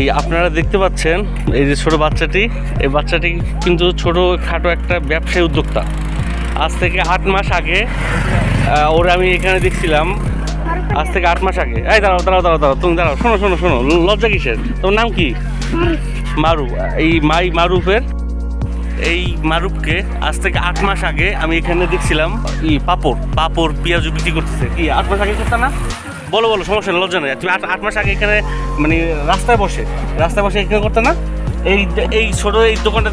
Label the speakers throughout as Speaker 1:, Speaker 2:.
Speaker 1: এই আপনারা দেখতে পাচ্ছেন এই যে ছোট বাচ্চাটি, এই বাচ্চাটি কিন্তু ছোট খাটো একটা ব্যবসায়ী উদ্যোক্তা। আজ থেকে 8 মাস আগে ওরা আমি এখানে দেখছিলাম, আজ থেকে 8 মাস আগে। এই দাঁড়াও দাঁড়াও দাঁড়াও দাঁড়াও, তুমি দাঁড়াও, শোনো শোনো শোনো, লজ্জা কিসের? তোমার নাম কি? মারুফ। এই মারুফের, এই মারুফকে আজ থেকে 8 মাস আগে আমি এখানে দেখছিলাম পাপড় পেঁয়াজু বিক্রি করতেছে। কি 8 মাস আগে করতে না? বলো বলো, সমস্যা নেই, লজ্জা নেই। তুমি 8 মাস আগে এখানে মানে রাস্তায় বসে এখানে করতে না? এই ছোট এই দোকানটা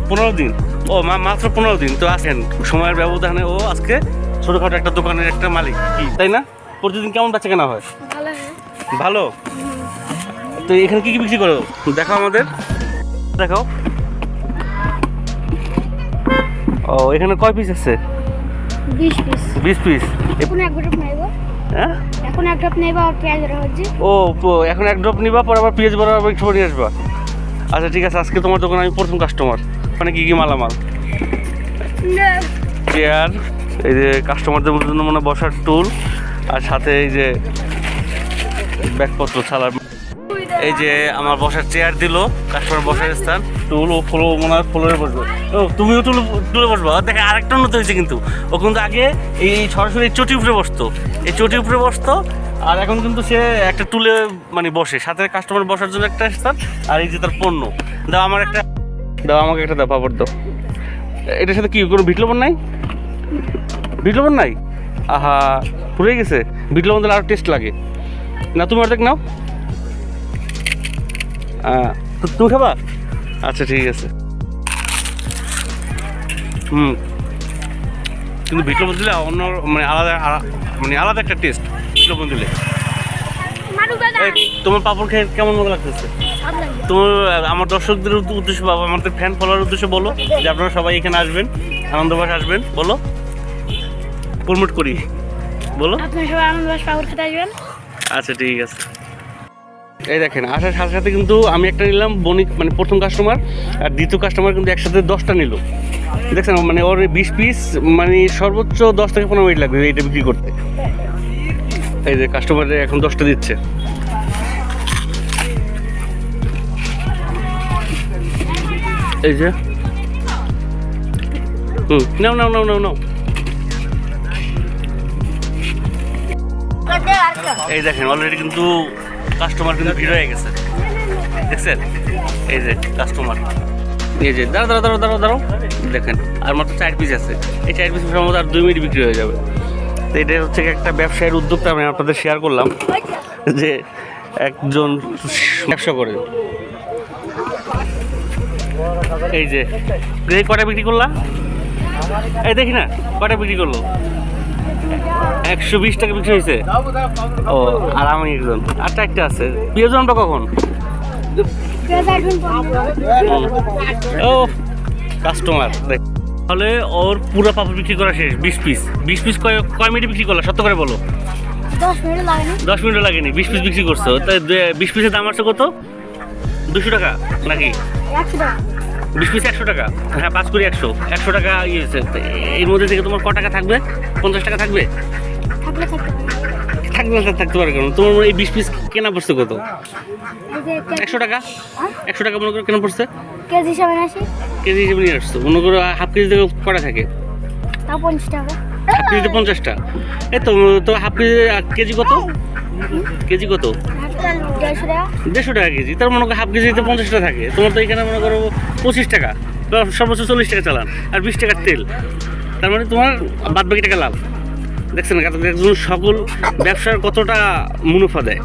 Speaker 1: 15 দিন। ও মাত্র 15 দিন তো আসেন, সময়ের ব্যবধানে ও আজকে ছোটখাটো একটা দোকানের একটা মালিক, কি তাই না? প্রতিদিন কেমন বেচা কেনা হয়? ভালো। তো এখানে কি কি বিক্রি করো দেখাও আমাদের, দেখাও। ও এখানে কয় পিস আছে? 20 পিস।
Speaker 2: এখন এক ড্রপ নেব।
Speaker 1: হ্যাঁ,
Speaker 2: এখন এক ড্রপ নেব আর পেঁয়াজ ভরা হচ্ছে।
Speaker 1: ও এখন এক ড্রপ নিবা, পর আবার পেঁয়াজ ভরা একটু নিয়ে আসবা। আচ্ছা ঠিক আছে, আজকে তোমার দোকানে আমি প্রথম কাস্টমার। মানে কি কি মালামাল? চেয়ার, এই যে কাস্টমারদের জন্য মানে বসার টুল, আর সাথে এই যে ব্যাগপত্র ছাড়ার, এই যে আমার বসার চেয়ার দিল, কাস্টমার বসার স্থান, টুল ও ফুলো মনে হয় ফুলের বসবো। ও তুমিও টুলে বসবো। দেখে আরেকটা উন্নত হয়েছে কিন্তু, ও কিন্তু আগে এই সরাসরি চটি উপরে বসতো, আর এখন কিন্তু সে একটা টুলে মানে বসে, সাথে কাস্টমার বসার জন্য একটা স্থান, আর এই যে তার পণ্য। দাও আমাকে একটা দাও, পাপড় দাও। এটার সাথে কি কোনো বিট লবণ নাই? আহা, পুড়ে গেছে। বিট লবণ দিলে আরও টেস্ট লাগে না? তুমি অর্ধেক নাও। তুমি খাবা? আচ্ছা ঠিক আছে। কিন্তু বিট লবণ দিলে অন্য মানে আলাদা একটা টেস্ট বিট লবণ দিলে। তোমার পাপড় খেয়ে কেমন মতো লাগতেছে? তোমার আমার দর্শকদের উদ্দেশ্যে, বাবা আমাদের ফ্যান ফলোয়ার উদ্দেশ্যে বলো যে আপনারা সবাই এখানে আসবেন, আনন্দবাস আসবেন, বলো, প্রমোট করি, বলো।
Speaker 2: আপনারা সবাই আনন্দবাস পাপড় খেতে আসবেন।
Speaker 1: আচ্ছা ঠিক আছে। এই দেখেন, আসার সাথে সাথে কিন্তু আমি একটা নিলাম বণিক, মানে প্রথম কাস্টমার, আর দ্বিতীয় কাস্টমার কিন্তু একসাথে 10টা নিল। দেখছেন, মানে ওর 20 পিস, মানে সর্বোচ্চ 10 থেকে 15 মিনিট লাগবে এইটা বিক্রি করতে। এই যে কাস্টমার এখন 10টা দিচ্ছে। এই যে নাও নাও নাও নাও নাও। এই দেখেন অলরেডি কিন্তু কাস্টমার কিন্তু ভিড় হয়ে গেছে, দেখছেন? এই যে কাস্টমার, এই যে দাঁড়াও দাঁড়াও দাঁড়াও দাঁড়াও, দেখেন আর মাত্র 4 পিস আছে। এই 4 পিস সম্ভবত আর 2 মিনিট বিক্রি হয়ে যাবে। তো এটা হচ্ছে একটা ব্যবসায়ের উদ্যোগটা আমি আপনাদের শেয়ার করলাম, যে একজন ব্যবসা করে। এই যে কটা বিক্রি করলাম, এই দেখি না কটা বিক্রি করলো? 120 টাকা বিক্রি হয়েছে। ও আর আমি একজন, আর 4টা আছে। পেঁয়াজ আমটা কখন? ও কাস্টমার দেখ, তাহলে ওর পুরো পাপড় বিক্রি করা শেষ। 20 পিস কয় মিনিট বিক্রি করলো? সত্য করে বলো। 10 মিনিটও লাগেনি, 20 পিস বিক্রি করছো। তাই 20 পিসের দাম আসছে কত? 200 টাকা নাকি? 20 পিস 100 টাকা। হ্যাঁ 5 করে 100 টাকা ইয়ে হয়েছে। এর মধ্যে থেকে তোমার ক টাকা থাকবে? 50 টাকা থাকবে? থাকতে পারে কেন? তোমার এই 20 পিস কেনা পড়ছে কত? 100 টাকা। 100 টাকা মনে করো কেনা পড়ছে, কেজি হিসেবে নিয়ে আসছো। মনে করো হাফ কেজি থেকে কটা থাকে? হাফ কেজিতে 50টা। এই তো হাফ কেজি কত? কেজি কত? 150 টাকা কেজি। তার মনে করো হাফ কেজিতে 50টা থাকে। তোমার তো এখানে মনে করো 25 টাকা, সর্বোচ্চ 40 টাকা চালান, আর 20 টাকার তেল। তার মানে তোমার বাদ বাকি টাকা লাভ। দেখছেন একজন সকল ব্যবসার কতটা মুনাফা দেয়।